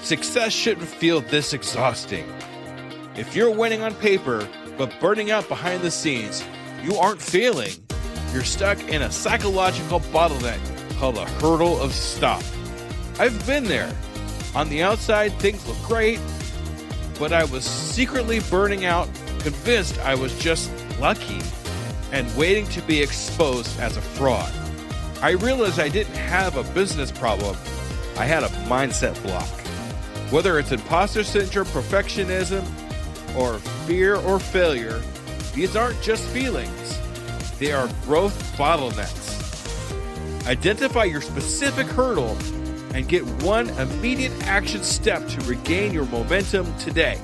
Success shouldn't feel this exhausting. If you're winning on paper, but burning out behind the scenes, you aren't failing. You're stuck in a psychological bottleneck called a hurdle of stop. I've been there. On the outside, things look great, but I was secretly burning out, convinced I was just lucky, and waiting to be exposed as a fraud. I realized I didn't have a business problem. I had a mindset block. Whether it's imposter syndrome, perfectionism, or fear or failure, these aren't just feelings. They are growth bottlenecks. Identify your specific hurdle and get one immediate action step to regain your momentum today.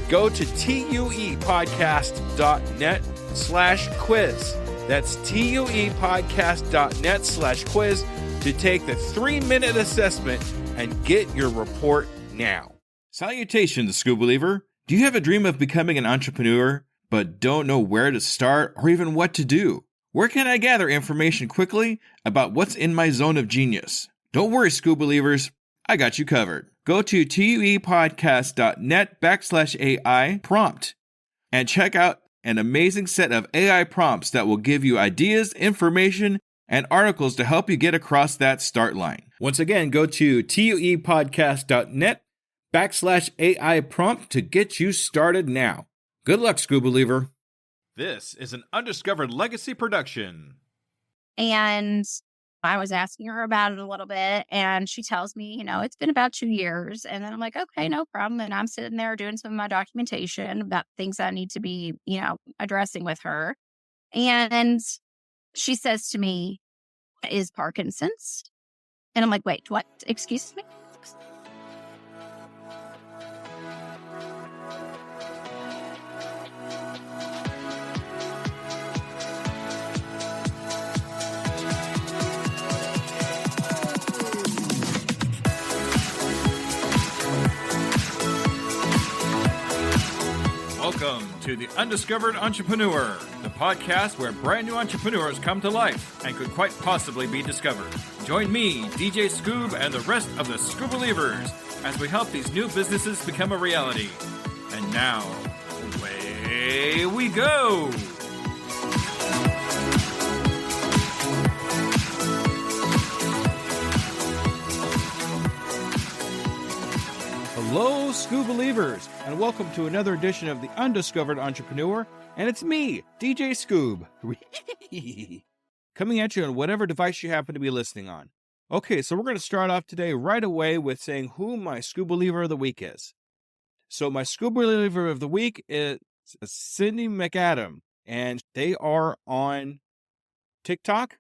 Go to tuepodcast.net/quiz. That's tuepodcast.net/quiz to take the 3-minute assessment and get your report now. Salutations, Scoob Believer. Do you have a dream of becoming an entrepreneur, but don't know where to start or even what to do? Where can I gather information quickly about what's in my zone of genius? Don't worry, Scoob Believers. I got you covered. Go to tuepodcast.net/AI prompt and check out an amazing set of AI prompts that will give you ideas, information, and articles to help you get across that start line. Once again, go to tuepodcast.net/AI prompt to get you started now. Good luck, Scoob Believer. This is an Undiscovered Legacy production. And I was asking her about it a little bit, and she tells me, it's been about 2 years. And then I'm like, okay, no problem. And I'm sitting there doing some of my documentation about things I need to be, addressing with her. And she says to me, is Parkinson's? And I'm like, wait, what? Excuse me? Welcome to the Undiscovered Entrepreneur, the podcast where brand new entrepreneurs come to life and could quite possibly be discovered. Join me, DJ Scoob, and the rest of the Scoob Believers as we help these new businesses become a reality. And now, away we go! Hello, Scoob Believers, and welcome to another edition of the Undiscovered Entrepreneur, and it's me, DJ Scoob, coming at you on whatever device you happen to be listening on. Okay, so we're going to start off today right away with saying who my Scoob Believer of the Week is. So my Scoob Believer of the Week is Cindy McAdam, and they are on TikTok.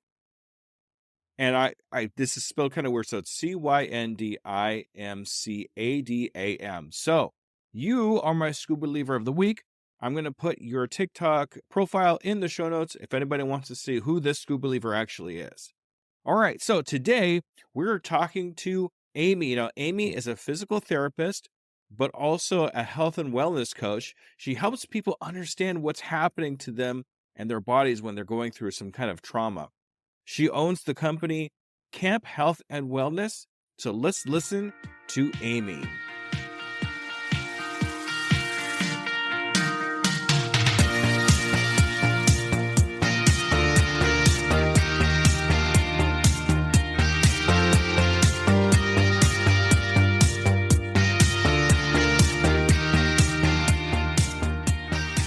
And I this is spelled kind of weird, so it's CYNDIMCADAM. So you are my Scoob Believer of the Week. I'm going to put your TikTok profile in the show notes if anybody wants to see who this Scoob Believer actually is. All right, so today we're talking to Aimee. Aimee is a physical therapist, but also a health and wellness coach. She helps people understand what's happening to them and their bodies when they're going through some kind of trauma. She owns the company Camp Health and Wellness. So let's listen to Aimee.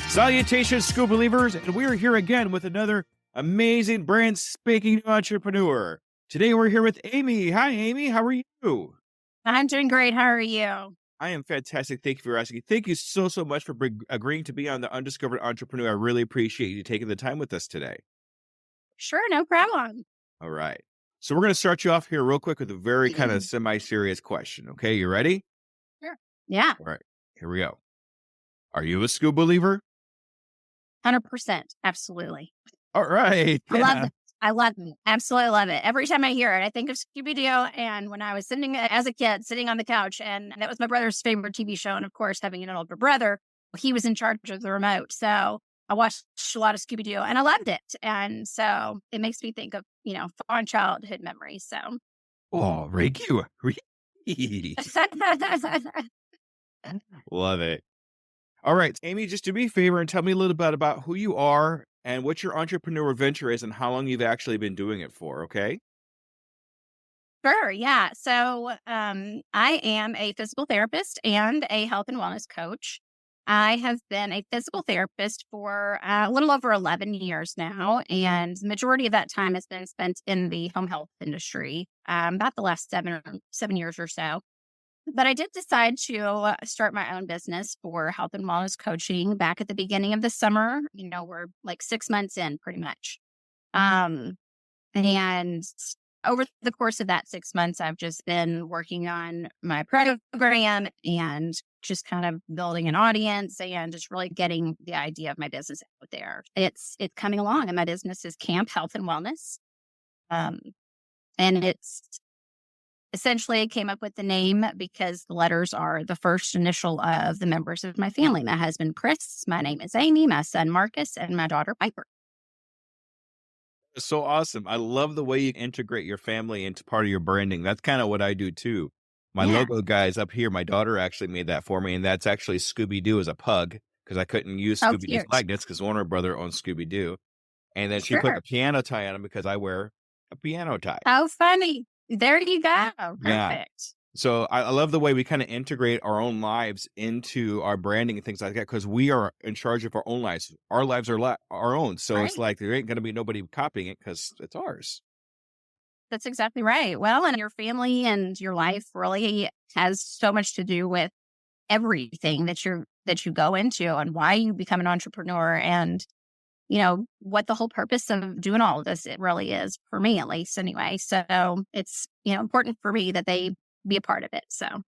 Salutations, Scoob Believers, and we are here again with another amazing, brand spanking new entrepreneur. Today we're here with Aimee. Hi, Aimee. How are you? I'm doing great. How are you? I am fantastic. Thank you for asking. Thank you so much for agreeing to be on the Undiscovered Entrepreneur. I really appreciate you taking the time with us today. Sure, no problem. All right. So we're going to start you off here real quick with a very kind of semi-serious question. Okay, you ready? Sure. Yeah. All right. Here we go. Are you a Scoob Believer? 100%. Absolutely. All right. I love it. I love it. Absolutely love it. Every time I hear it, I think of Scooby-Doo. And when I was as a kid, sitting on the couch, and that was my brother's favorite TV show. And of course, having an older brother, he was in charge of the remote. So I watched a lot of Scooby-Doo and I loved it. And so it makes me think of, fond childhood memories. So. Oh, thank you. Love it. All right, Amy, just do me a favor and tell me a little bit about who you are and what your entrepreneur venture is and how long you've actually been doing it for, okay? Sure. Yeah. So, I am a physical therapist and a health and wellness coach. I have been a physical therapist for a little over 11 years now. And the majority of that time has been spent in the home health industry, about the last 7 years or so. But I did decide to start my own business for health and wellness coaching back at the beginning of the summer. We're like 6 months in pretty much. Um, and over the course of that 6 months, I've just been working on my program and just kind of building an audience and just really getting the idea of my business out there. It's coming along, and my business is Camp Health and Wellness. Um, and it's essentially I came up with the name because the letters are the first initial of the members of my family. My husband, Chris, my name is Aimee, my son, Marcus, and my daughter, Piper. So awesome. I love the way you integrate your family into part of your branding. That's kind of what I do too. My Yeah. logo guy is up here. My daughter actually made that for me, and that's actually Scooby Doo as a pug because I couldn't use Oh, Scooby Doo's cute. likeness because Warner Brother owns Scooby Doo. And then she put Sure. a piano tie on him because I wear a piano tie. How funny. There you go. Yeah. Perfect. So I love the way we kind of integrate our own lives into our branding and things like that because we are in charge of our own lives. Our lives are our own. So it's Right. like there ain't going to be nobody copying it because it's ours. That's exactly right. Well, and your family and your life really has so much to do with everything that you go into and why you become an entrepreneur and what the whole purpose of doing all of this it really is for me at least anyway. So it's important for me that they be a part of it. So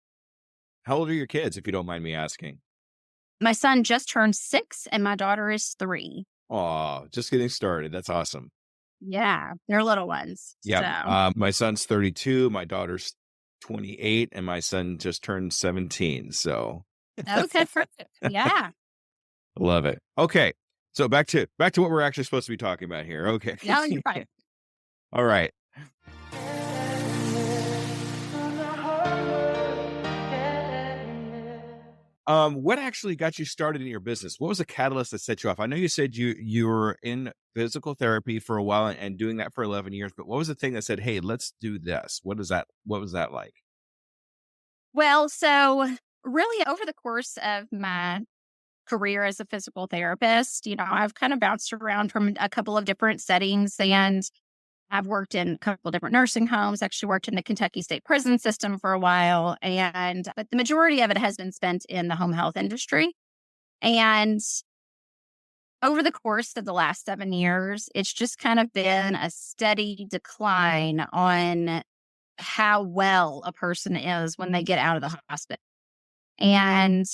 How old are your kids, if you don't mind me asking? my son just turned 6 and my daughter is 3. Oh, just getting started. That's awesome. Yeah, they're little ones. Yeah. So My son's 32, my daughter's 28, and my son just turned 17. So okay, perfect. Yeah. love it. Okay. So back to what we're actually supposed to be talking about here. Okay. No, you're fine. All right. What actually got you started in your business? What was the catalyst that set you off? I know you said you were in physical therapy for a while and doing that for 11 years, but what was the thing that said, "Hey, let's do this"? What was that like? Well, so really over the course of my career as a physical therapist, I've kind of bounced around from a couple of different settings and I've worked in a couple of different nursing homes, actually worked in the Kentucky State prison system for a while. But the majority of it has been spent in the home health industry. And over the course of the last 7 years, it's just kind of been a steady decline on how well a person is when they get out of the hospital. And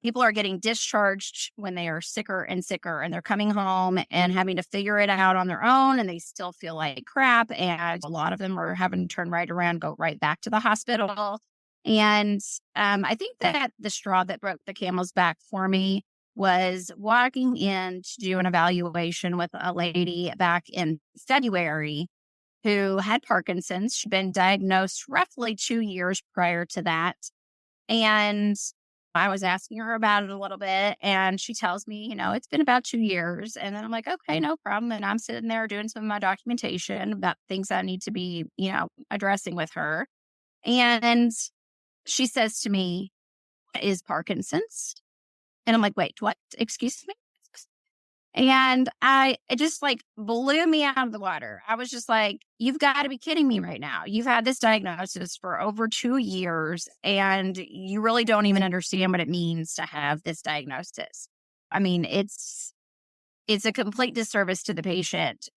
people are getting discharged when they are sicker and sicker, and they're coming home and having to figure it out on their own, and they still feel like crap. And a lot of them are having to turn right around, go right back to the hospital. And I think that the straw that broke the camel's back for me was walking in to do an evaluation with a lady back in February who had Parkinson's. She'd been diagnosed roughly 2 years prior to that. And I was asking her about it a little bit, and she tells me, it's been about 2 years. And then I'm like, okay, no problem. And I'm sitting there doing some of my documentation about things I need to be, addressing with her. And she says to me, "What is Parkinson's?" And I'm like, wait, what? Excuse me? And it just like blew me out of the water. I was just like, you've got to be kidding me right now. You've had this diagnosis for over 2 years and you really don't even understand what it means to have this diagnosis. I mean, it's a complete disservice to the patient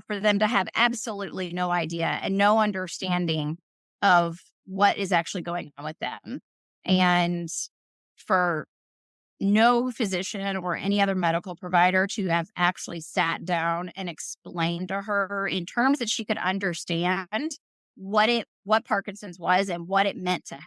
for them to have absolutely no idea and no understanding of what is actually going on with them. And for no physician or any other medical provider to have actually sat down and explained to her in terms that she could understand what Parkinson's was and what it meant to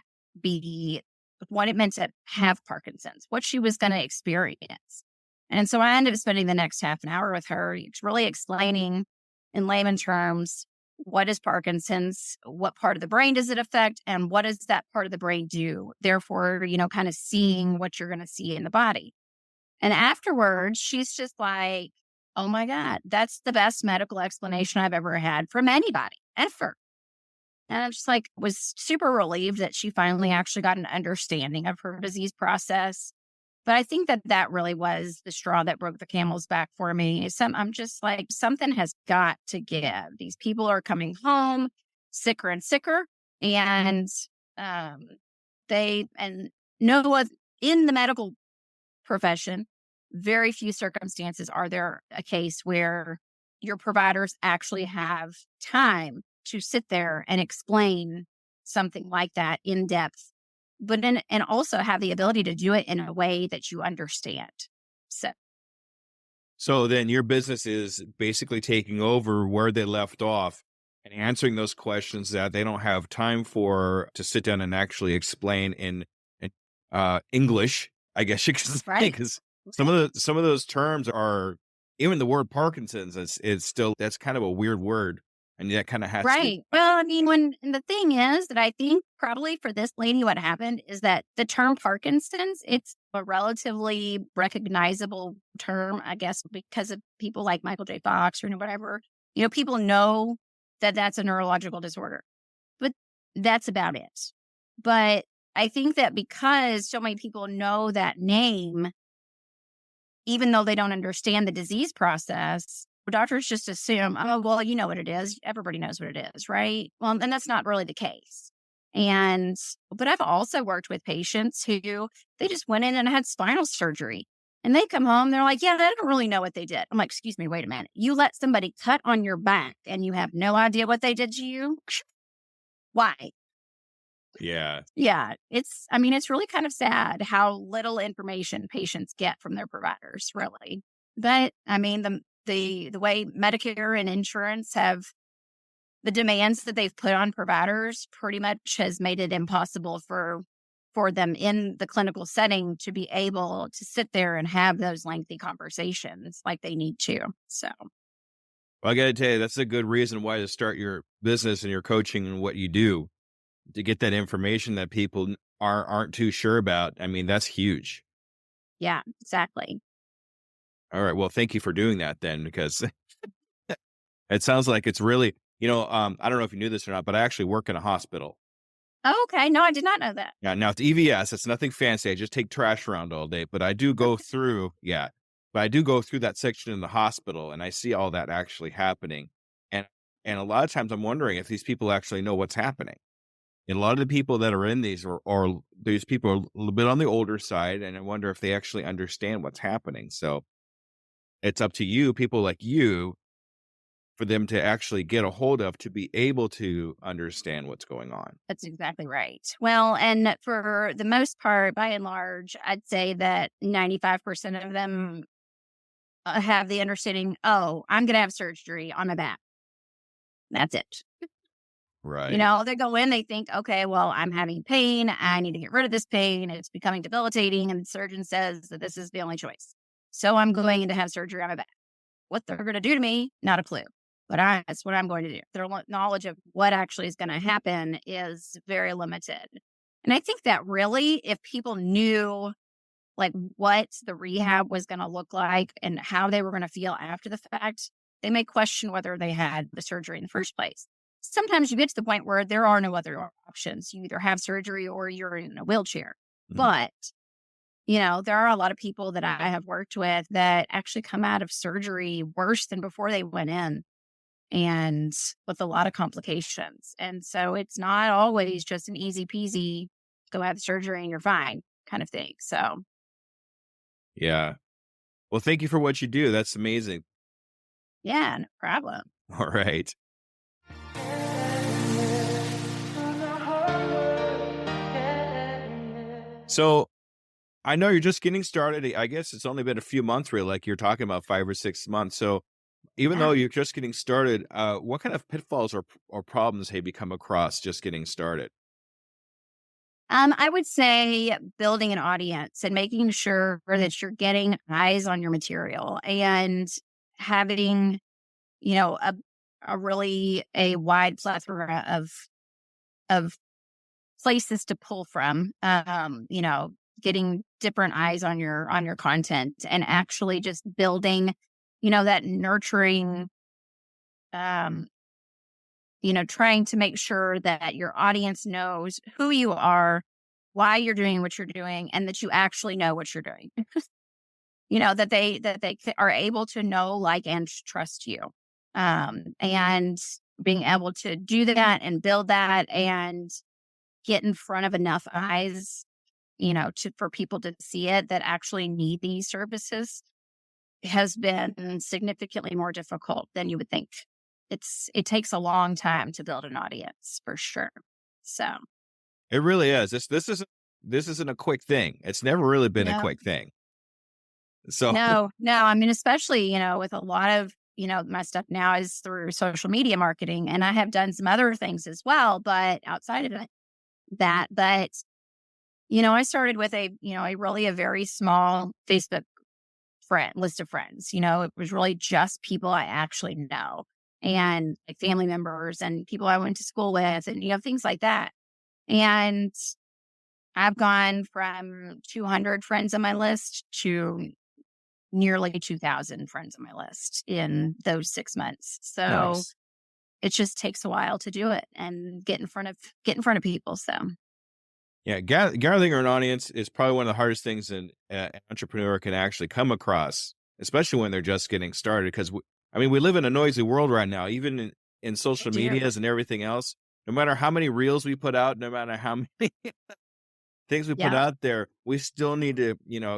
have Parkinson's, what she was going to experience. And so I ended up spending the next half an hour with her, really explaining in layman terms what is Parkinson's, what part of the brain does it affect, and what does that part of the brain do? Therefore, kind of seeing what you're going to see in the body. And afterwards, she's just like, oh my God, that's the best medical explanation I've ever had from anybody, ever. And I'm just like, was super relieved that she finally actually got an understanding of her disease process. But I think that that really was the straw that broke the camel's back for me. I'm just like, something has got to give. These people are coming home sicker and sicker. And um, and no one in the medical profession, very few circumstances are there a case where your providers actually have time to sit there and explain something like that in depth, and also have the ability to do it in a way that you understand. So then your business is basically taking over where they left off and answering those questions that they don't have time for to sit down and actually explain in English, I guess you could say, Right. because some of those terms are, even the word Parkinson's is still, that's kind of a weird word, and that kind of has to. Right. Well, I mean, and the thing is that I think probably for this lady, what happened is that the term Parkinson's, it's a relatively recognizable term, I guess, because of people like Michael J. Fox or whatever. People know that that's a neurological disorder, but that's about it. But I think that because so many people know that name, even though they don't understand the disease process, doctors just assume, oh, well, you know what it is. Everybody knows what it is, right? Well, and that's not really the case. But I've also worked with patients who they just went in and had spinal surgery. And they come home, they're like, yeah, they don't really know what they did. I'm like, excuse me, wait a minute. You let somebody cut on your back and you have no idea what they did to you? Why? Yeah. Yeah, it's really kind of sad how little information patients get from their providers, really. But I mean, the way Medicare and insurance have the demands that they've put on providers pretty much has made it impossible for them in the clinical setting to be able to sit there and have those lengthy conversations like they need to. So, Well, I got to tell you, that's a good reason why to start your business and your coaching and what you do, to get that information that people aren't too sure about. I mean, that's huge. yeah, exactly. All right. Well, thank you for doing that then, because it sounds like it's really, I don't know if you knew this or not, but I actually work in a hospital. Oh, okay. No, I did not know that. Yeah. Now it's EVS. It's nothing fancy. I just take trash around all day, but I do go through, that section in the hospital, and I see all that actually happening. And a lot of times I'm wondering if these people actually know what's happening. And a lot of the people that are in these or these people are a little bit on the older side, and I wonder if they actually understand what's happening. So it's up to you, people like you, for them to actually get a hold of, to be able to understand what's going on. That's exactly right. Well, and for the most part, by and large, I'd say that 95% of them have the understanding, oh, I'm going to have surgery on my back. That's it. Right. They go in, they think, okay, well, I'm having pain. I need to get rid of this pain. It's becoming debilitating. And the surgeon says that this is the only choice. So I'm going in to have surgery on my back. What they're going to do to me, not a clue. But that's what I'm going to do. Their knowledge of what actually is going to happen is very limited. And I think that really, if people knew like what the rehab was going to look like and how they were going to feel after the fact, they may question whether they had the surgery in the first place. Sometimes you get to the point where there are no other options. You either have surgery or you're in a wheelchair. Mhm. But, there are a lot of people that I have worked with that actually come out of surgery worse than before they went in, and with a lot of complications. And so it's not always just an easy peasy, go have surgery and you're fine kind of thing. So, Yeah. Well, thank you for what you do. That's amazing. yeah, no problem. All right. So I know you're just getting started. I guess it's only been a few months, really, like you're talking about 5 or 6 months. So even though you're just getting started, what kind of pitfalls or problems have you come across just getting started? I would say building an audience and making sure that you're getting eyes on your material and having, a a wide plethora of places to pull from, getting different eyes on your content, and actually just building, that nurturing, um, trying to make sure that your audience knows who you are, why you're doing what you're doing, and that you actually know what you're doing. That they are able to know, like, and trust you. And being able to do that and build that and get in front of enough eyes, for people to see it that actually need these services has been significantly more difficult than you would think. It takes a long time to build an audience, for sure. So It really is. This isn't a quick thing. It's never really been a no, quick thing. So no. I mean, especially, with a lot of, my stuff now is through social media marketing, and I have done some other things as well, but outside of that, but, I started with a very small Facebook list of friends. It was really just people I actually know, and like family members and people I went to school with, and, things like that. And I've gone from 200 friends on my list to nearly 2,000 friends on my list in those 6 months. So nice. it just takes a while to do it and get in front of people. So Yeah, gathering an audience is probably one of the hardest things an entrepreneur can actually come across, especially when they're just getting started. Because we live in a noisy world right now, even in I social do. medias and everything else. No matter how many reels we put out, no matter how many things we put Yeah, out there, we still need to,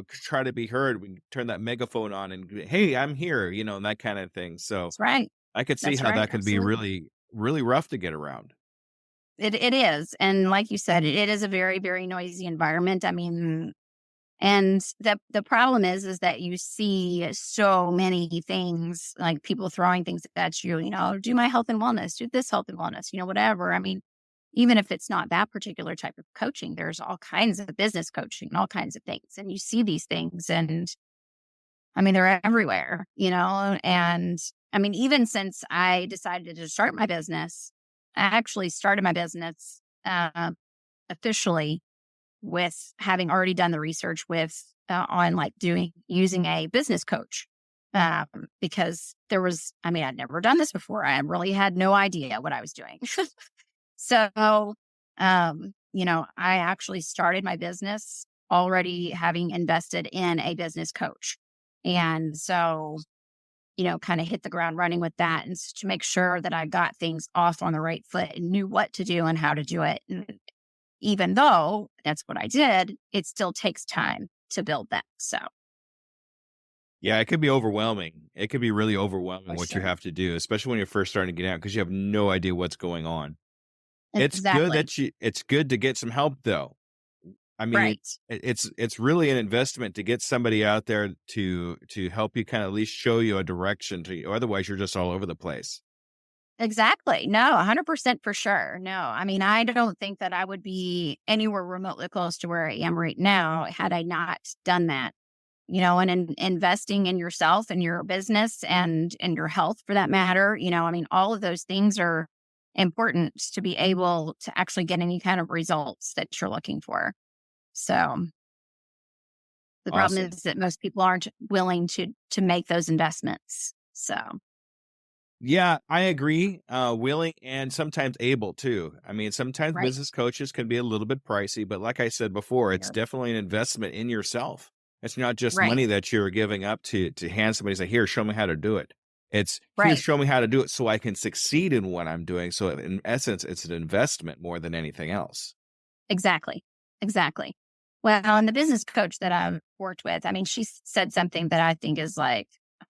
try to be heard. We turn that megaphone on and, hey, I'm here, and that kind of thing. So that's right. I could see That's how right. that could be Absolutely. really, really rough to get around. It is. And like you said, it is a very, very noisy environment. I mean, and the problem is that you see so many things, like people throwing things at you, do my health and wellness, do this health and wellness, whatever. I mean, even if it's not that particular type of coaching, there's all kinds of business coaching, all kinds of things. And you see these things, and I mean, they're everywhere, and I mean, even since I decided to start my business, I actually started my business officially with having already done the research on like using a business coach. Because I'd never done this before. I really had no idea what I was doing. So, I actually started my business already having invested in a business coach. And so, kind of hit the ground running with that, and to make sure that I got things off on the right foot and knew what to do and how to do it. And even though that's what I did, it still takes time to build that. So Yeah, it could be overwhelming. It could be really overwhelming for what you sure. have to do, especially when you're first starting to get out because you have no idea what's going on. Exactly. It's good to get some help though. I mean, Right. it's really an investment to get somebody out there to help you kind of at least show you a direction to you. Otherwise, you're just all over the place. Exactly. No, 100% for sure. No, I mean, I don't think that I would be anywhere remotely close to where I am right now had I not done that. And investing in yourself and your business and your health for that matter. I mean, all of those things are important to be able to actually get any kind of results that you're looking for. So the problem Awesome. is that most people aren't willing to make those investments. So Yeah, I agree. Willing and sometimes able too. I mean, sometimes right. business coaches can be a little bit pricey, but like I said before, it's Here. definitely an investment in yourself. It's not just Right. money that you're giving up to hand somebody say, here, show me how to do it. It's here, Right. show me how to do it so I can succeed in what I'm doing. So in essence, it's an investment more than anything else. Exactly. Exactly. Well, and the business coach that I've worked with, I mean, she said something that I think is like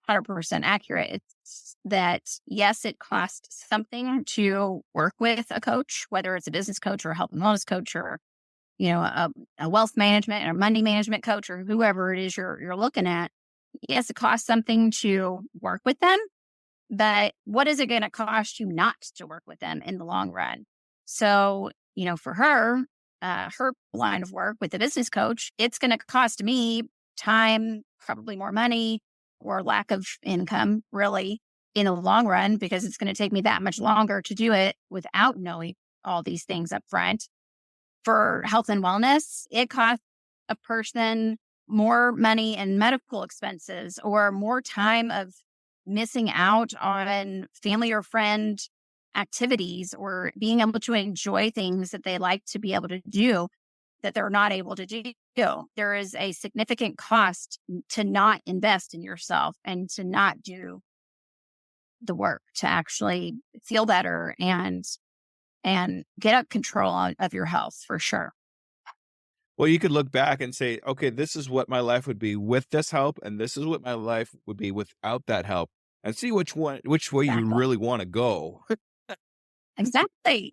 100% accurate. It's that, yes, it costs something to work with a coach, whether it's a business coach or a health and wellness coach or, a wealth management or money management coach or whoever it is you're looking at. Yes, it costs something to work with them, but what is it going to cost you not to work with them in the long run? So, for her line of work with the business coach, it's going to cost me time, probably more money or lack of income, really. in the long run, because it's going to take me that much longer to do it without knowing all these things up front. For health and wellness, it costs a person more money in medical expenses or more time of missing out on family or friend activities or being able to enjoy things that they like to be able to do that they're not able to do. There is a significant cost to not invest in yourself and to not do the work to actually feel better and get up control of your health for sure. Well, you could look back and say, okay, this is what my life would be with this help, and this is what my life would be without that help, and see which way you Exactly. really want to go. Exactly.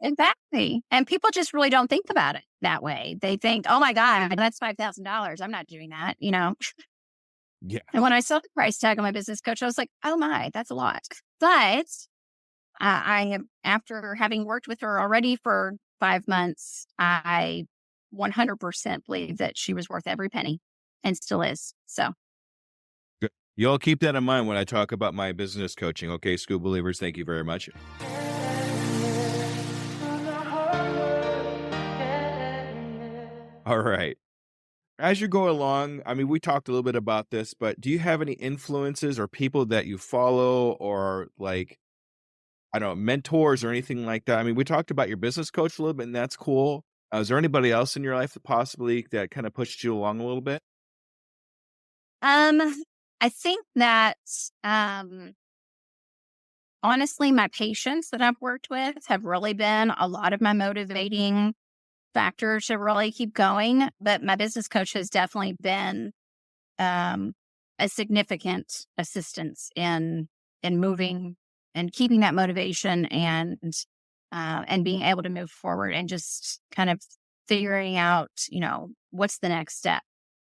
And people just really don't think about it that way. They think, oh my God, that's $5,000. I'm not doing that, Yeah. And when I saw the price tag on my business coach, I was like, oh my, that's a lot. But I am, after having worked with her already for 5 months, I 100% believe that she was worth every penny and still is. So, Good. You'll keep that in mind when I talk about my business coaching. Okay, Scoob believers, thank you very much. All right. As you go along, I mean, we talked a little bit about this, but do you have any influences or people that you follow or like, I don't know, mentors or anything like that? I mean, we talked about your business coach a little bit, and that's cool. Is there anybody else in your life that possibly that kind of pushed you along a little bit? um, I think that, honestly, my patients that I've worked with have really been a lot of my motivating factor to really keep going. But my business coach has definitely been um, a significant assistance in moving and keeping that motivation and being able to move forward and just kind of figuring out, what's the next step.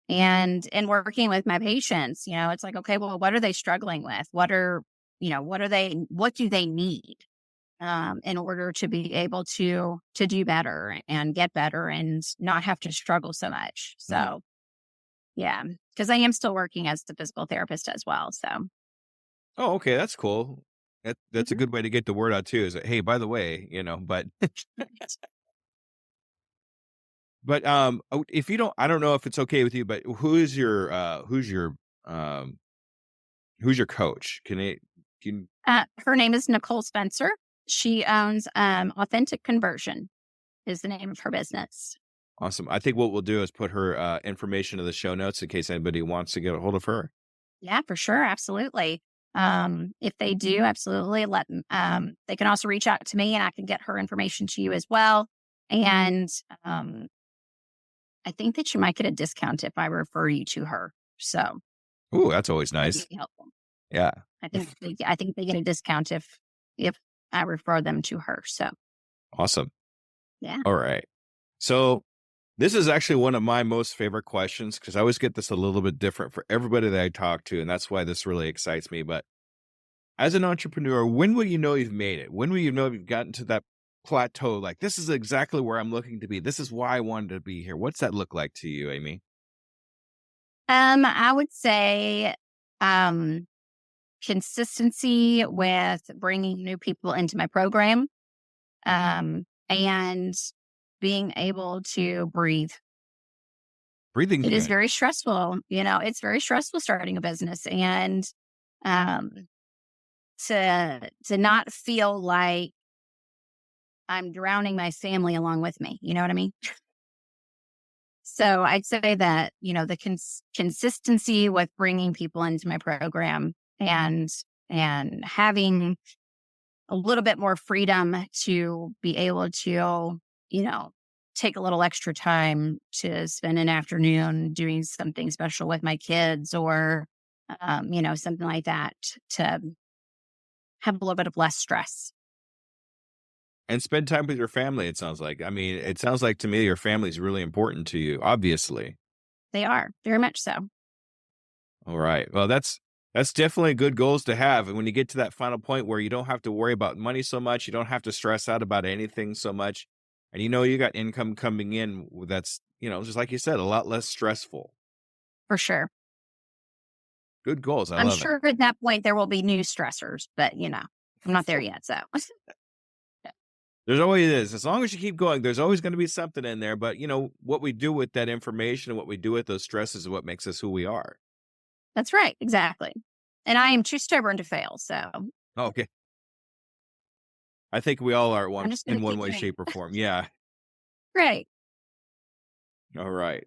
And working with my patients, it's like, okay, well, what are they struggling with? What do they need in order to be able to do better and get better and not have to struggle so much. Mhm. So yeah, because I am still working as the physical therapist as well. So Oh, okay, that's cool. That's a Mhm. good way to get the word out too. Is that, hey, by the way, but if you don't, I don't know if it's okay with you, but um who's your coach? Can Her name is Nicole Spencer. She owns Authentic Conversion is the name of her business. awesome. I think what we'll do is put her information in the show notes in case anybody wants to get a hold of her. Yeah, for sure. Absolutely. If they do, absolutely they can also reach out to me and I can get her information to you as well. And I think that you might get a discount if I refer you to her. So Ooh, that's always that'd nice. be helpful. Yeah. I think they get a discount if I refer them to her. So Awesome. yeah. All right. So this is actually one of my most favorite questions because I always get this a little bit different for everybody that I talk to. And that's why this really excites me. But as an entrepreneur, when will you know you've made it? When will you know you've gotten to that plateau? Like, this is exactly where I'm looking to be. This is why I wanted to be here. What's that look like to you, Aimee? I would say um consistency with bringing new people into my program, and being able to breathe. Breathing's It is good. very stressful. It's very stressful starting a business and um, to not feel like I'm drowning my family along with me. You know what I mean? So I'd say that, the consistency with bringing people into my program and having a little bit more freedom to be able to, you know, take a little extra time to spend an afternoon doing something special with my kids or, something like that to have a little bit of less stress. And spend time with your family, it sounds like. I mean, it sounds like to me your family is really important to you, obviously. They are very much so. All right. Well, that's definitely good goals to have. And when you get to that final point where you don't have to worry about money so much, you don't have to stress out about anything so much, and you got income coming in that's, just like you said, a lot less stressful. For sure. Good goals. I I'm love it. sure at that point there will be new stressors, but I'm not there yet. So There's always is. As long as you keep going, there's always going to be something in there. But what we do with that information and what we do with those stresses is what makes us who we are. that's right. Exactly. And I am too stubborn to fail. So Okay. I think we all are I'm just going in to one keep way, doing it. shape, or form. Yeah. Right. All right.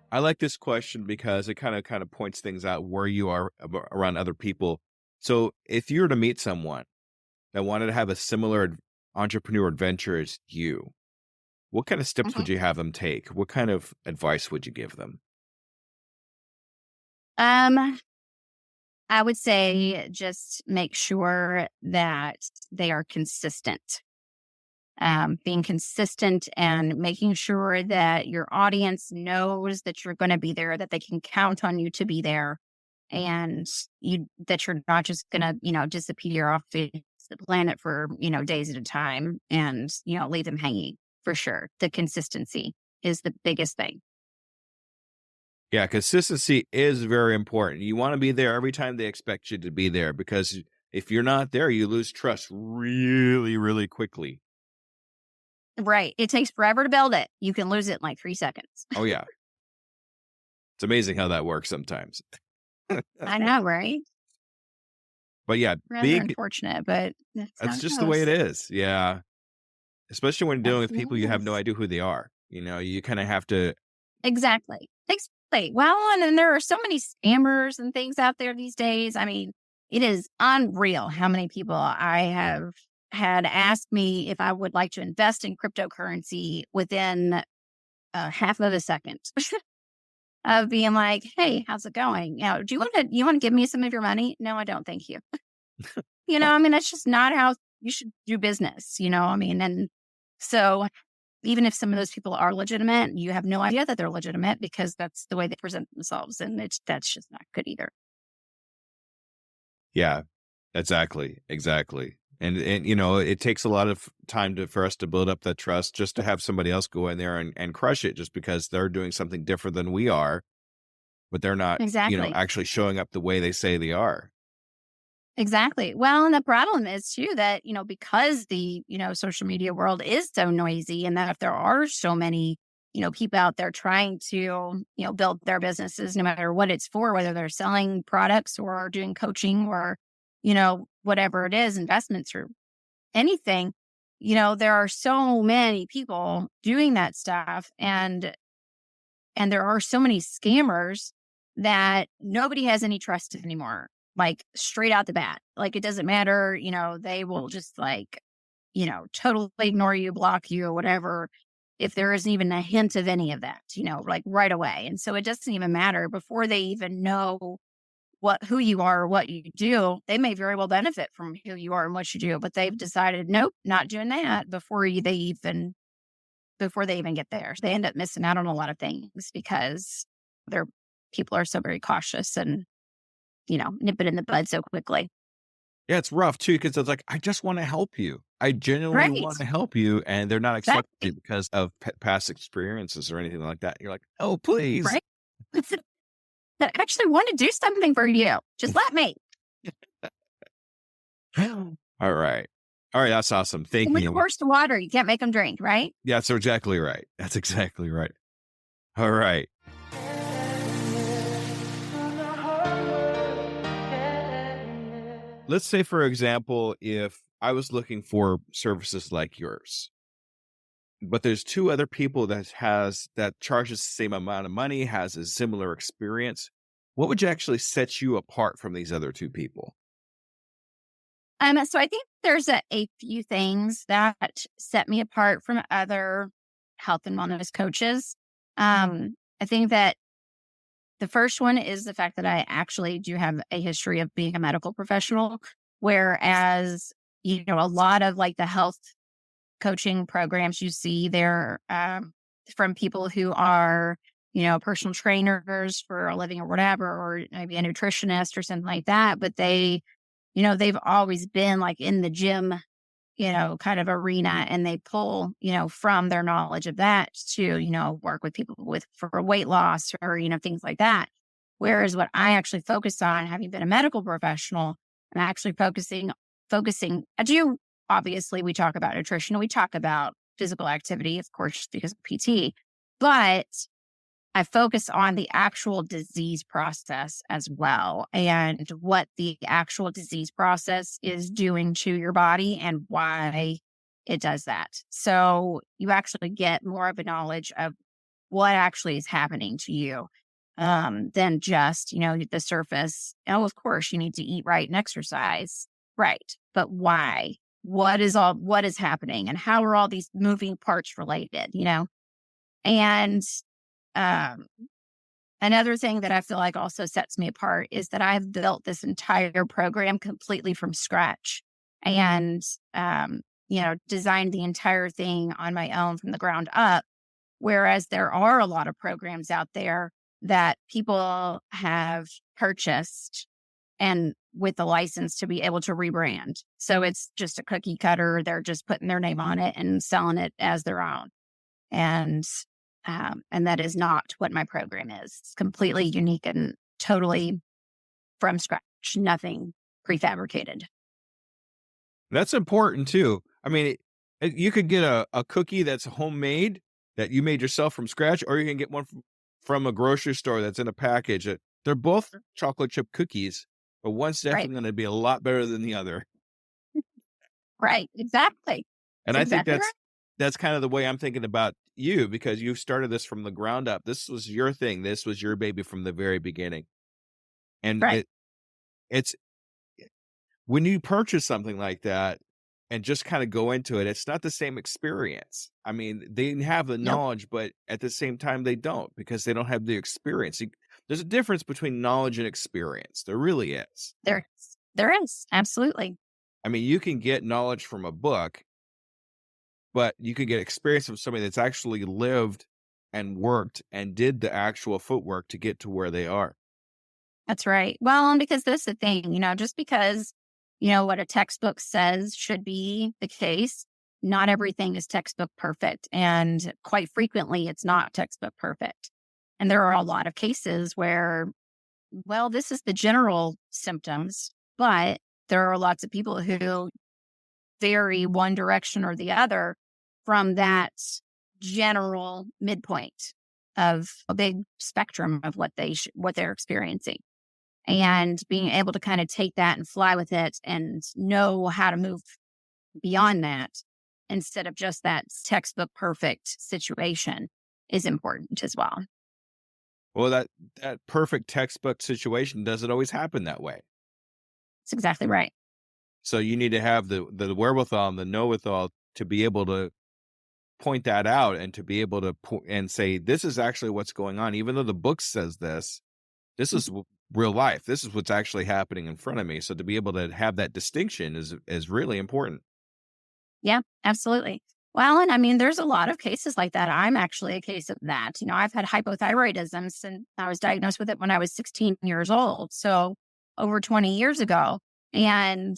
I like this question because it kind of points things out where you are around other people. So if you were to meet someone that wanted to have a similar entrepreneur adventure as you, what kind of steps would Mhm. you have them take? What kind of advice would you give them? Um, I would say just make sure that they are consistent. Being consistent and making sure that your audience knows that you're going to be there, that they can count on you to be there, and that you're not just going to, disappear off the planet for, days at a time and, leave them hanging for sure. The consistency is the biggest thing. Yeah, consistency is very important. You want to be there every time they expect you to be there, because if you're not there, you lose trust really, really quickly. Right. It takes forever to build it. You can lose it in like 3 seconds. Oh, yeah. It's amazing how that works sometimes. I know, right? But yeah, Rather unfortunate, but that's how that's it just the way it goes. is. Yeah. Especially when dealing That's with the way people, you it have no is. idea who they are. You kind of have to. Exactly. Exactly. Well, and then there are so many scammers and things out there these days. I mean, it is unreal how many people I have had ask me if I would like to invest in cryptocurrency within half of a second of being like, "Hey, how's it going? Do you want to give me some of your money?" No, I don't. Thank you. I mean, that's just not how you should do business. I mean, and so even if some of those people are legitimate, you have no idea that they're legitimate because that's the way they present themselves. And that's just not good either. Yeah, exactly. Exactly. And it takes a lot of time for us to build up that trust, just to have somebody else go in there and crush it just because they're doing something different than we are, but they're not, Exactly. actually showing up the way they say they are. Exactly. Well, and the problem is too that, because the, social media world is so noisy and that if there are so many, people out there trying to, build their businesses, no matter what it's for, whether they're selling products or doing coaching or, whatever it is, investments or anything, there are so many people doing that stuff. And there are so many scammers that nobody has any trust anymore, like straight out the bat. Like it doesn't matter, they will just like, totally ignore you, block you, or whatever, if there isn't even a hint of any of that, like right away. And so it doesn't even matter before they even know who you are or what you do. They may very well benefit from who you are and what you do, but they've decided, nope, not doing that before they even get there. They end up missing out on a lot of things because their people are so very cautious and, nip it in the bud so quickly. Yeah, it's rough too, because it's like, I just want to help you. I genuinely Right. want to help you. And they're not accepting it Exactly. because of past experiences or anything like that. You're like, oh, please. Right. That actually want to do something for you. Just let me. All right. All right. That's awesome. Thank With a you. horse to water, you can't make them drink, right? Yeah, that's exactly right. That's exactly right. All right. Let's say, for example, if I was looking for services like yours, but there's two other people that charges the same amount of money, has a similar experience, what would you actually set you apart from these other two people? So I think there's a few things that set me apart from other health and wellness coaches. I think that the first one is the fact that I actually do have a history of being a medical professional, whereas, a lot of like the health coaching programs you see there from people who are, personal trainers for a living or whatever, or maybe a nutritionist or something like that. But they've always been like in the gym, kind of arena, and they pull, from their knowledge of that to, work with people for weight loss or, things like that. Whereas what I actually focus on, having been a medical professional, I'm actually focusing, I do, obviously we talk about nutrition and we talk about physical activity, of course, because of PT, but I focus on the actual disease process as well, and what the actual disease process is doing to your body and why it does that. So you actually get more of a knowledge of what actually is happening to you, than just, the surface. Oh, of course, you need to eat right and exercise. Right. But why? What is happening, and how are all these moving parts related? And um, another thing that I feel like also sets me apart is that I've built this entire program completely from scratch, and, designed the entire thing on my own from the ground up. Whereas there are a lot of programs out there that people have purchased and with the license to be able to rebrand. So it's just a cookie cutter. They're just putting their name on it and selling it as their own. And that is not what my program is. It's completely unique and totally from scratch, nothing prefabricated. That's important too. I mean, you could get a cookie that's homemade that you made yourself from scratch, or you can get one from a grocery store that's in a package. They're both chocolate chip cookies, but one's Right. definitely going to be a lot better than the other. Right. Exactly. And That's I think exactly right. that's kind of the way I'm thinking about you, because you started this from the ground up. This was your thing. This was your baby from the very beginning. And Right. it's when you purchase something like that and just kind of go into it, it's not the same experience. I mean, they have the Nope. knowledge, but at the same time, they don't, because they don't have the experience. There's a difference between knowledge and experience. There really is. There is. Absolutely. I mean, you can get knowledge from a book, but you could get experience from somebody that's actually lived and worked and did the actual footwork to get to where they are. That's right. Well, and because that's the thing, just because, what a textbook says should be the case, not everything is textbook perfect. And quite frequently, it's not textbook perfect. And there are a lot of cases where, well, this is the general symptoms, but there are lots of people who vary one direction or the other from that general midpoint of a big spectrum of what they're experiencing, and being able to kind of take that and fly with it and know how to move beyond that instead of just that textbook perfect situation is important as well. Well, that perfect textbook situation doesn't always happen that way. That's exactly right. So you need to have the wherewithal and the know-withal to be able to point that out, and to be able to and say, this is actually what's going on. Even though the book says this is real life. This is what's actually happening in front of me. So to be able to have that distinction is really important. Yeah, absolutely. Well, and I mean, there's a lot of cases like that. I'm actually a case of that. I've had hypothyroidism since I was diagnosed with it when I was 16 years old. So over 20 years ago. And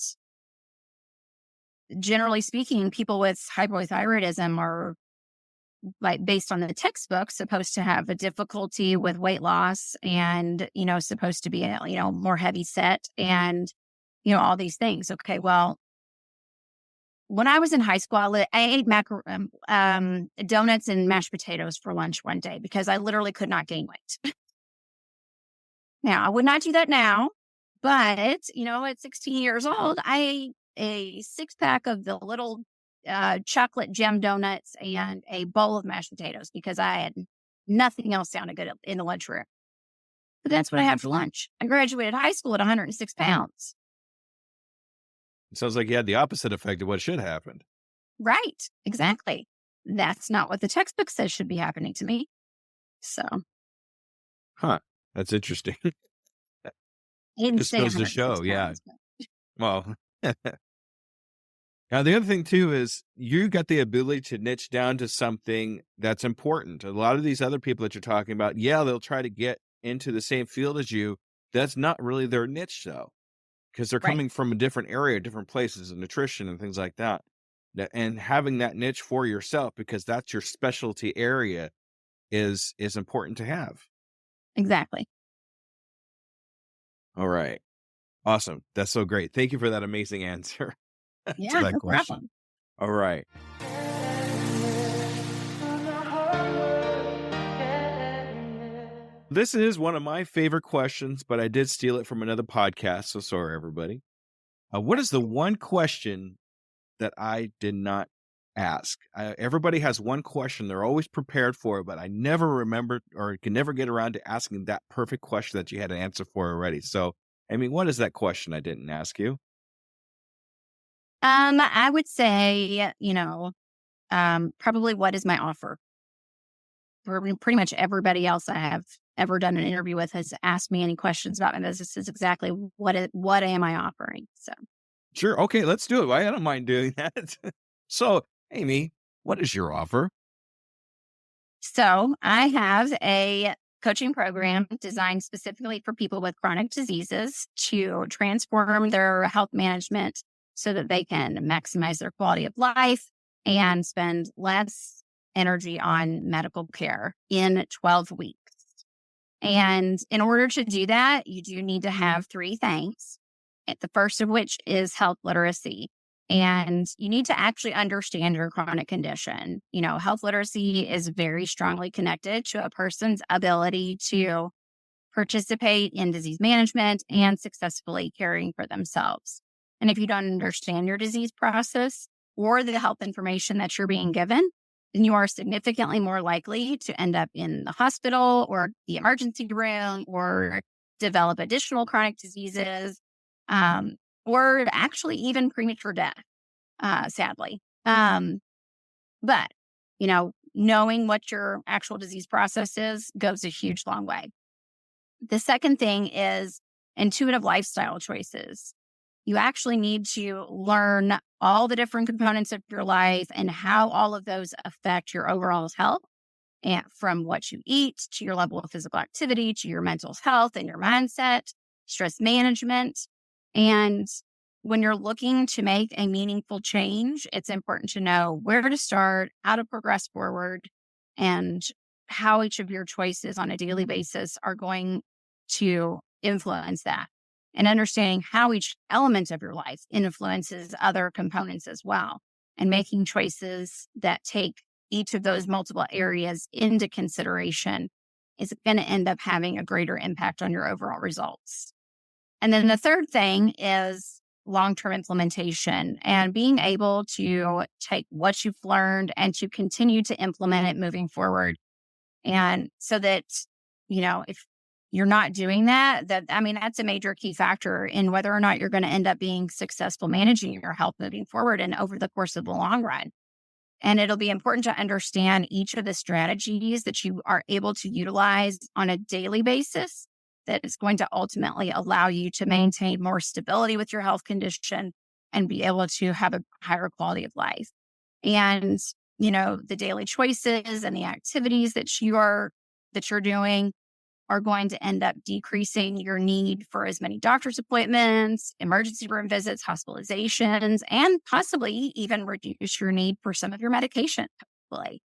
generally speaking, people with hypothyroidism are, like, based on the textbook, supposed to have a difficulty with weight loss and, supposed to be, more heavy set and, all these things. Okay. Well, when I was in high school, I ate donuts and mashed potatoes for lunch one day because I literally could not gain weight. Now, I would not do that now, but, at 16 years old, I ate a 6-pack of the little chocolate gem donuts and a bowl of mashed potatoes because I had nothing else sounded good in the lunchroom. But that's what I had for lunch. I graduated high school at 106 pounds. It sounds like you had the opposite effect of what should happen. Right. Exactly. That's not what the textbook says should be happening to me. So. Huh. That's interesting. I didn't Just say goes to 106 show. Yeah. pounds. But Well, now the other thing too is you got the ability to niche down to something that's important. A lot of these other people that you're talking about, yeah, they'll try to get into the same field as you. That's not really their niche though, because they're right. coming from a different area, different places, and nutrition and things like that. And having that niche for yourself, because that's your specialty area, is important to have. Exactly. All right. Awesome. That's so great. Thank you for that amazing answer to Yeah, that no question. problem. All right. This is one of my favorite questions, but I did steal it from another podcast. So sorry, everybody. What is the one question that I did not ask? Everybody has one question. They're always prepared for it, but I never remember or can never get around to asking that perfect question that you had an answer for already. So, I mean, what is that question I didn't ask you? I would say, probably what is my offer? Pretty much everybody else I have ever done an interview with has asked me any questions about my business is exactly what am I offering? So, Sure. Okay, let's do it. I don't mind doing that. So, Aimee, what is your offer? so I have a coaching program designed specifically for people with chronic diseases to transform their health management so that they can maximize their quality of life and spend less energy on medical care in 12 weeks. And in order to do that, you do need to have three things. The first of which is health literacy. And you need to actually understand your chronic condition. Health literacy is very strongly connected to a person's ability to participate in disease management and successfully caring for themselves. And if you don't understand your disease process or the health information that you're being given, then you are significantly more likely to end up in the hospital or the emergency room or develop additional chronic diseases, or actually even premature death, sadly. But, knowing what your actual disease process is goes a huge long way. The second thing is intuitive lifestyle choices. You actually need to learn all the different components of your life and how all of those affect your overall health, and from what you eat to your level of physical activity to your mental health and your mindset, stress management. And when you're looking to make a meaningful change, it's important to know where to start, how to progress forward, and how each of your choices on a daily basis are going to influence that. And understanding how each element of your life influences other components as well. And making choices that take each of those multiple areas into consideration is going to end up having a greater impact on your overall results. And then the third thing is long-term implementation and being able to take what you've learned and to continue to implement it moving forward. And so that, if you're not doing that, that's a major key factor in whether or not you're going to end up being successful managing your health moving forward and over the course of the long run. And it'll be important to understand each of the strategies that you are able to utilize on a daily basis that is going to ultimately allow you to maintain more stability with your health condition and be able to have a higher quality of life. And, the daily choices and the activities that you're doing are going to end up decreasing your need for as many doctor's appointments, emergency room visits, hospitalizations, and possibly even reduce your need for some of your medication. Hopefully.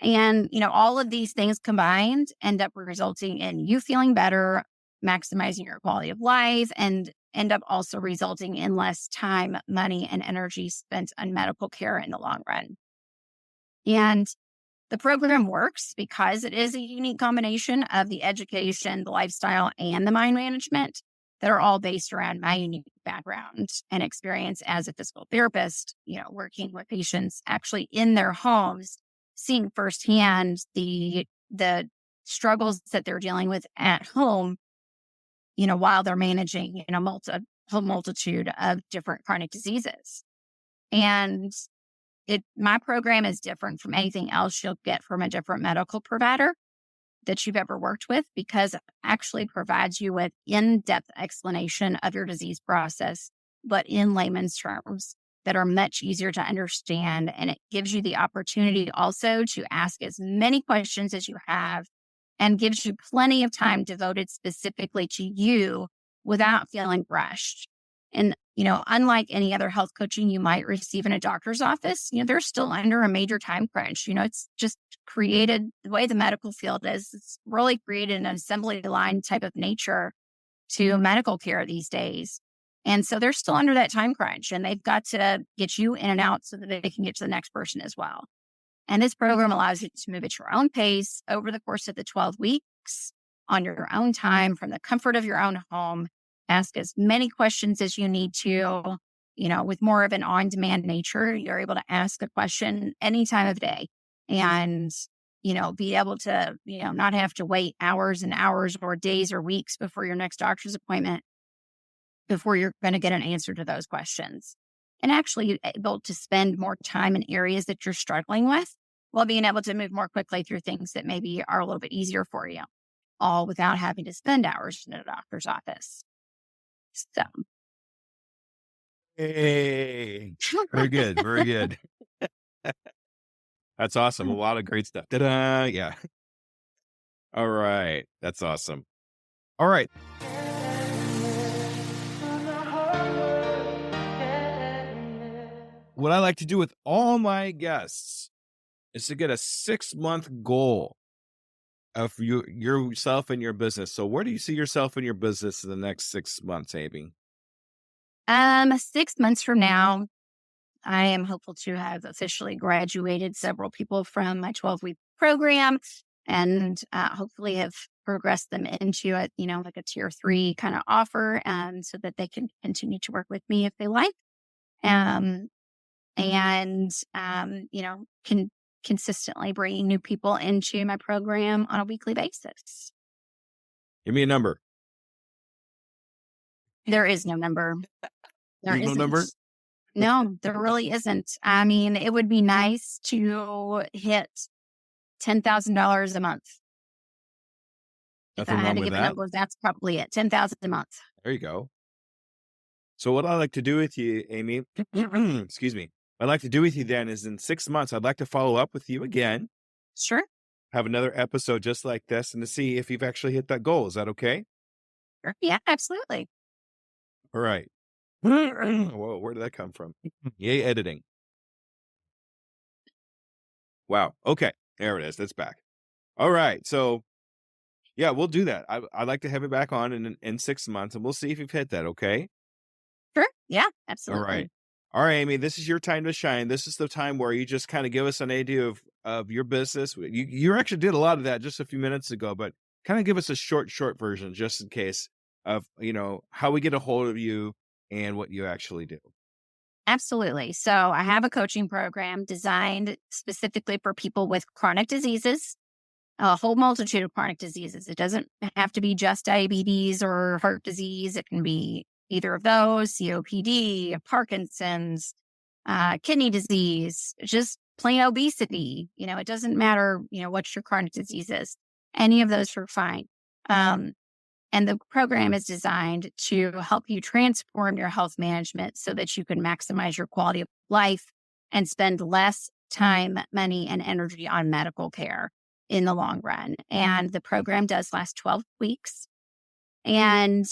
And, all of these things combined end up resulting in you feeling better, maximizing your quality of life, and end up also resulting in less time, money, and energy spent on medical care in the long run. And the program works because it is a unique combination of the education, the lifestyle, and the mind management that are all based around my unique background and experience as a physical therapist, working with patients actually in their homes, seeing firsthand the struggles that they're dealing with at home, while they're managing, whole multitude of different chronic diseases. And my program is different from anything else you'll get from a different medical provider that you've ever worked with, because it actually provides you with in-depth explanation of your disease process, but in layman's terms that are much easier to understand. And it gives you the opportunity also to ask as many questions as you have and gives you plenty of time devoted specifically to you without feeling rushed. And, unlike any other health coaching you might receive in a doctor's office, they're still under a major time crunch. It's just created the way the medical field is. It's really created an assembly line type of nature to medical care these days. And so they're still under that time crunch, and they've got to get you in and out so that they can get to the next person as well. And this program allows you to move at your own pace over the course of the 12 weeks on your own time from the comfort of your own home. Ask as many questions as you need to, with more of an on-demand nature. You're able to ask a question any time of day and, be able to, not have to wait hours and hours or days or weeks before your next doctor's appointment before you're going to get an answer to those questions. And actually able to spend more time in areas that you're struggling with while being able to move more quickly through things that maybe are a little bit easier for you, all without having to spend hours in a doctor's office. So. Hey, very good. Very good. That's awesome. A lot of great stuff. Ta-da. Yeah. All right. That's awesome. All right. What I like to do with all my guests is to get a 6-month goal of yourself and your business. So where do you see yourself and your business in the next 6 months, Aimee? 6 months from now, I am hopeful to have officially graduated several people from my 12-week program and hopefully have progressed them into like a tier 3 kind of offer, so that they can continue to work with me if they like. Can consistently bringing new people into my program on a weekly basis. Give me a number. There is no number. There's no number? No, there really isn't. I mean, it would be nice to hit $10,000 a month. Nothing if I had wrong to with give a that. number, that's probably it. $10,000 a month. There you go. So what I like to do with you, Aimee, excuse me, what I'd like to do with you then is in 6 months, I'd like to follow up with you again. Sure. Have another episode just like this and to see if you've actually hit that goal. Is that okay? Sure. Yeah, absolutely. All right. Whoa, where did that come from? Yay, editing. Wow. Okay. There it is. That's back. All right. So yeah, we'll do that. I'd like to have it back on in 6 months and we'll see if you've hit that. Okay. Sure. Yeah, All absolutely. right. All right, Aimee, this is your time to shine. This is the time where you just kind of give us an idea of your business. You actually did a lot of that just a few minutes ago, but kind of give us a short version just in case of, how we get a hold of you and what you actually do. Absolutely. So I have a coaching program designed specifically for people with chronic diseases, a whole multitude of chronic diseases. It doesn't have to be just diabetes or heart disease. It can be either of those, COPD, Parkinson's, kidney disease, just plain obesity. It doesn't matter, what your chronic disease is. Any of those are fine. And the program is designed to help you transform your health management so that you can maximize your quality of life and spend less time, money, and energy on medical care in the long run. And the program does last 12 weeks. And,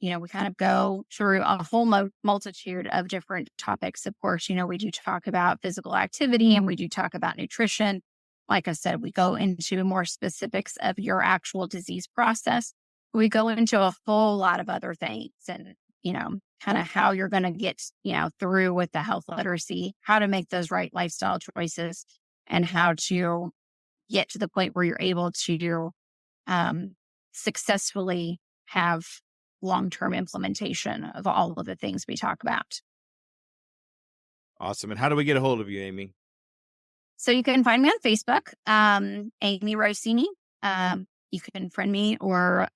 we kind of go through a whole multitude of different topics. Of course, we do talk about physical activity and we do talk about nutrition. Like I said, we go into more specifics of your actual disease process. We go into a whole lot of other things and, kind of how you're going to get, through with the health literacy, how to make those right lifestyle choices, and how to get to the point where you're able to successfully have long-term implementation of all of the things we talk about. Awesome. And how do we get a hold of you, Aimee? So you can find me on Facebook, Amiee Rossini. You can friend me, or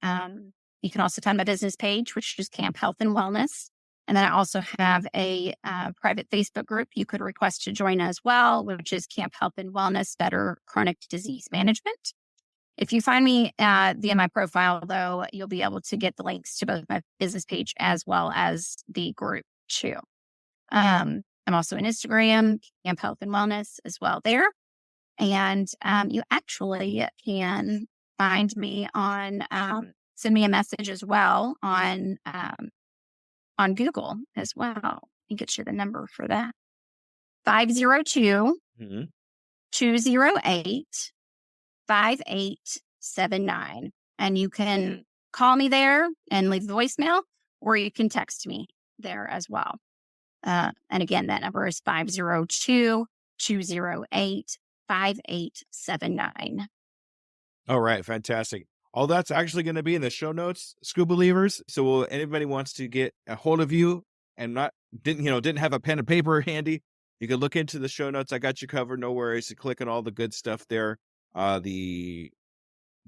you can also find my business page, which is Camp Health and Wellness. And then I also have a private Facebook group you could request to join as well, which is Camp Health and Wellness Better Chronic Disease Management. If you find me via my profile, though, you'll be able to get the links to both my business page as well as the group too. I'm also on Instagram, Camp Health and Wellness as well there. And you actually can find me on send me a message as well on Google as well. Let me get you the number for that. 502 Mhm. 208 5879. And you can call me there and leave the voicemail, or you can text me there as well. And again, that number is 502 208 5879. All right, fantastic. All that's actually going to be in the show notes, Scoob Believers. So anybody wants to get a hold of you and didn't have a pen and paper handy, you can look into the show notes. I got you covered. No worries. You click on all the good stuff there. The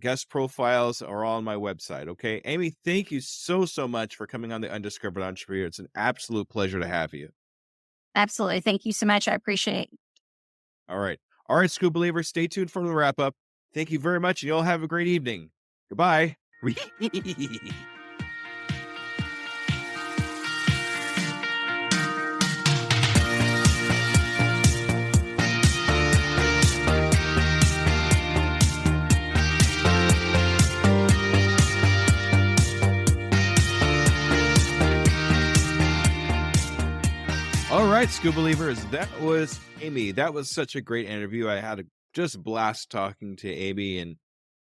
guest profiles are all on my website. Okay, Aimee, thank you so much for coming on the Undiscovered Entrepreneur. It's an absolute pleasure to have you. Absolutely. Thank you so much. I appreciate it. All right, Scoob Believers. Stay tuned for the wrap up. Thank you very much, and you'll have a great evening. Goodbye. All right, Scoob Believers, that was Aimee. That was such a great interview. I had a just blast talking to Aimee, and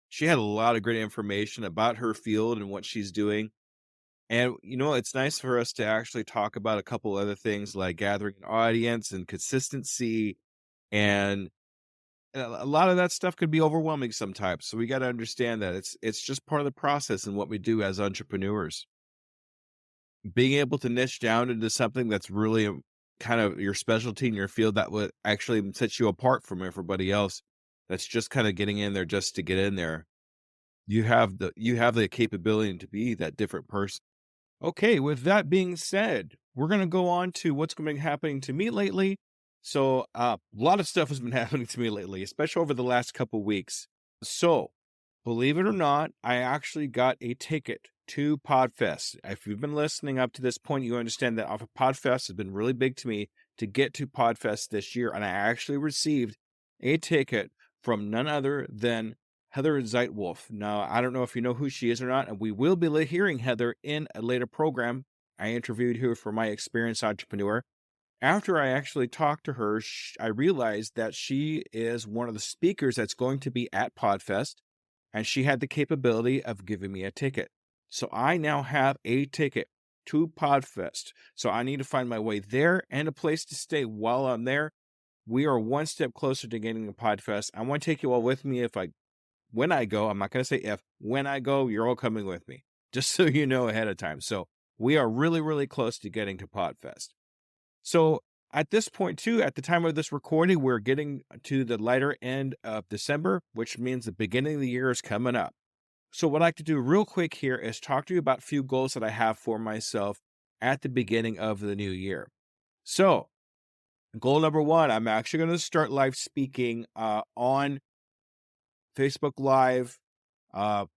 she had a lot of great information about her field and what she's doing. And, it's nice for us to actually talk about a couple other things like gathering an audience and consistency. And a lot of that stuff could be overwhelming sometimes. So we got to understand that it's just part of the process and what we do as entrepreneurs. Being able to niche down into something that's really kind of your specialty in your field that would actually set you apart from everybody else that's just kind of getting in there just to get in there. You have the capability to be that different person. Okay, with that being said, we're going to go on to what's been happening to me lately. So, a lot of stuff has been happening to me lately, especially over the last couple weeks. So, believe it or not, I actually got a ticket to Podfest. If you've been listening up to this point, you understand that Podfest has been really big to me to get to Podfest this year. And I actually received a ticket from none other than Heather Zeitwolf. Now, I don't know if you know who she is or not, and we will be hearing Heather in a later program. I interviewed her for my Experienced Entrepreneur. After I actually talked to her, I realized that she is one of the speakers that's going to be at Podfest, and she had the capability of giving me a ticket. So I now have a ticket to Podfest. So I need to find my way there and a place to stay while I'm there. We are one step closer to getting to Podfest. I want to take you all with me when I go. I'm not going to say if. When I go, you're all coming with me, just so you know ahead of time. So we are really, really close to getting to Podfest. So at this point, too, at the time of this recording, we're getting to the lighter end of December, which means the beginning of the year is coming up. So what I'd like to do real quick here is talk to you about a few goals that I have for myself at the beginning of the new year. So goal number one, I'm actually going to start live speaking on Facebook Live.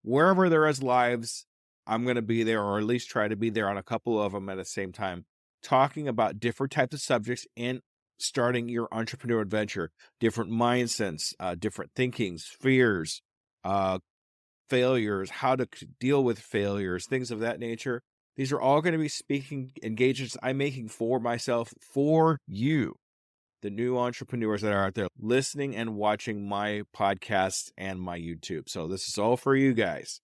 Wherever there is lives, I'm going to be there, or at least try to be there on a couple of them at the same time, talking about different types of subjects in starting your entrepreneurial adventure, different mindsets, different thinkings, fears, failures, how to deal with failures, things of that nature. These are all going to be speaking engagements I'm making for myself, for you, the new entrepreneurs that are out there listening and watching my podcast and my YouTube. So this is all for you guys.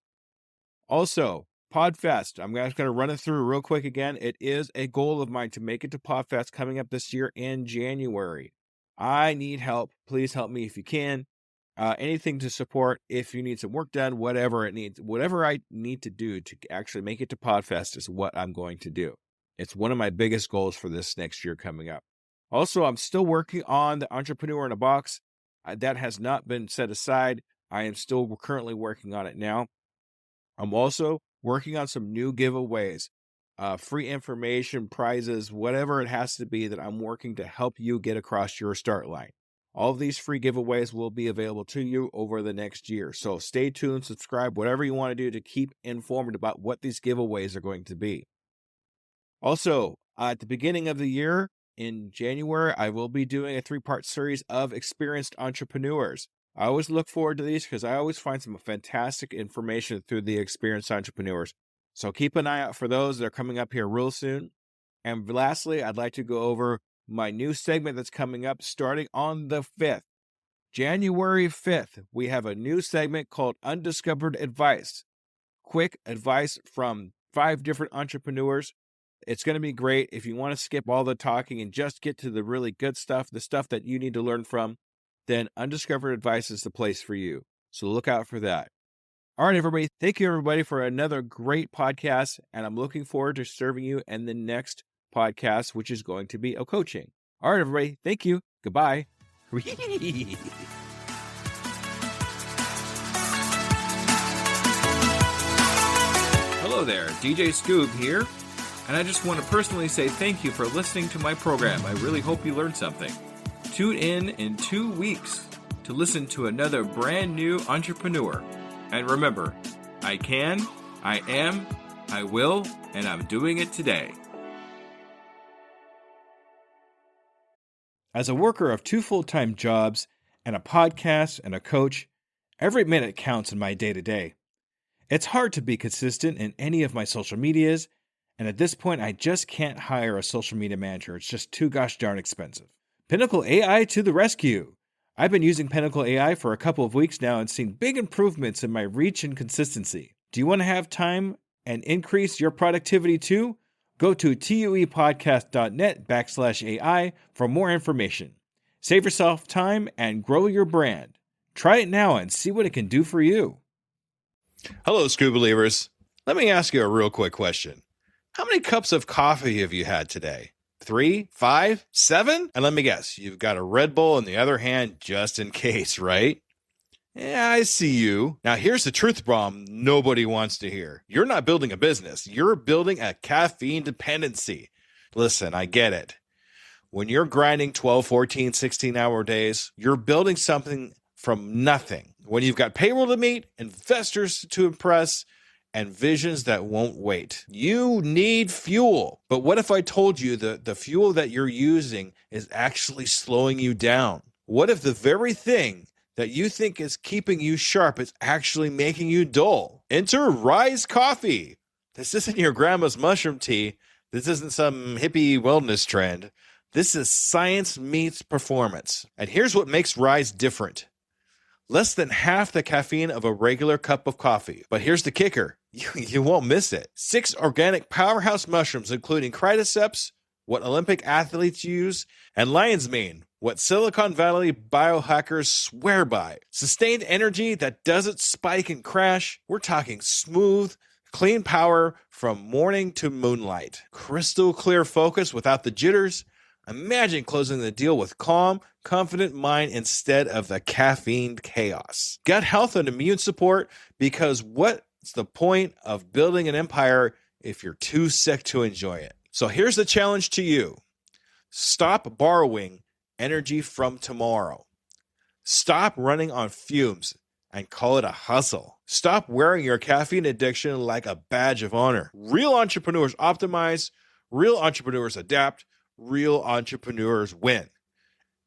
Also, Podfest. I'm just going to run it through real quick again. It is a goal of mine to make it to Podfest coming up this year in January. I need help. Please help me if you can. Anything to support, if you need some work done, whatever I need to do to actually make it to Podfest is what I'm going to do. It's one of my biggest goals for this next year coming up. Also, I'm still working on the Entrepreneur in a Box. That has not been set aside. I am still currently working on it now. I'm also working on some new giveaways, free information, prizes, whatever it has to be that I'm working to help you get across your start line. All of these free giveaways will be available to you over the next year. So stay tuned, subscribe, whatever you want to do to keep informed about what these giveaways are going to be. Also, at the beginning of the year, in January, I will be doing a 3-part series of Experienced Entrepreneurs. I always look forward to these because I always find some fantastic information through the experienced entrepreneurs. So keep an eye out for those. They're coming up here real soon. And lastly, I'd like to go over my new segment that's coming up starting on the 5th. January 5th, we have a new segment called Undiscovered Advice. Quick advice from 5 different entrepreneurs. It's going to be great. If you want to skip all the talking and just get to the really good stuff, the stuff that you need to learn from, then Undiscovered Advice is the place for you. So look out for that. All right, everybody. Thank you, everybody, for another great podcast. And I'm looking forward to serving you in the next podcast, which is going to be a coaching. All right, everybody. Thank you. Goodbye. Hello there, DJ Scoob here. And I just want to personally say thank you for listening to my program. I really hope you learned something. Tune in 2 weeks to listen to another brand new entrepreneur. And remember, I can, I am, I will, and I'm doing it today. As a worker of 2 full-time jobs and a podcast and a coach, every minute counts in my day-to-day. It's hard to be consistent in any of my social medias, and at this point, I just can't hire a social media manager. It's just too gosh darn expensive. Pinnacle AI to the rescue. I've been using Pinnacle AI for a couple of weeks now and seen big improvements in my reach and consistency. Do you want to have time and increase your productivity too? Go to tuepodcast.net/AI for more information. Save yourself time and grow your brand. Try it now and see what it can do for you. Hello, Scoob believers. Let me ask you a real quick question. How many cups of coffee have you had today? 3, 5, 7? And let me guess, you've got a Red Bull in the other hand just in case, right? Yeah, I see you. Now, here's the truth bomb nobody wants to hear. You're not building a business. You're building a caffeine dependency. Listen, I get it. When you're grinding 12, 14, 16-hour days, you're building something from nothing. When you've got payroll to meet, investors to impress, and visions that won't wait. You need fuel. But what if I told you that the fuel that you're using is actually slowing you down? What if the very thing that you think is keeping you sharp is actually making you dull? Enter Rise Coffee. This isn't your grandma's mushroom tea. This isn't some hippie wellness trend. This is science meets performance. And here's what makes Rise different. Less than half the caffeine of a regular cup of coffee. But here's the kicker. You won't miss it. 6 organic powerhouse mushrooms, including cordyceps, what Olympic athletes use, and lion's mane, what Silicon Valley biohackers swear by. Sustained energy that doesn't spike and crash. We're talking smooth, clean power from morning to moonlight. Crystal clear focus without the jitters. Imagine closing the deal with calm, confident mind instead of the caffeine chaos. Gut health and immune support, because what's the point of building an empire if you're too sick to enjoy it? So here's the challenge to you. Stop borrowing energy from tomorrow. Stop running on fumes and call it a hustle. Stop wearing your caffeine addiction like a badge of honor. Real entrepreneurs optimize, real entrepreneurs adapt, real entrepreneurs win.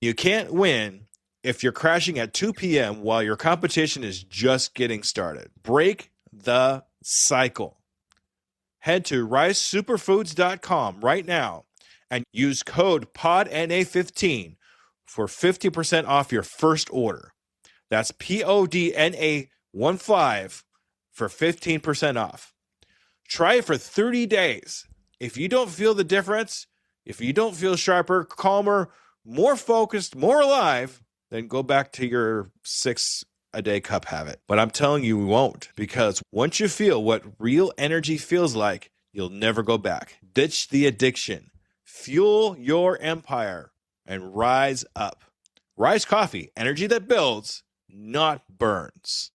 You can't win if you're crashing at 2 p.m. while your competition is just getting started. Break the cycle. Head to risesuperfoods.com right now and use code PODNA15 for 50% off your first order. That's PODNA15 for 15% off. Try it for 30 days. If you don't feel the difference, if you don't feel sharper, calmer, more focused, more alive, then go back to your 6-a-day cup habit. But I'm telling you, we won't, because once you feel what real energy feels like, you'll never go back. Ditch the addiction, fuel your empire, and rise up. Rise Coffee, energy that builds, not burns.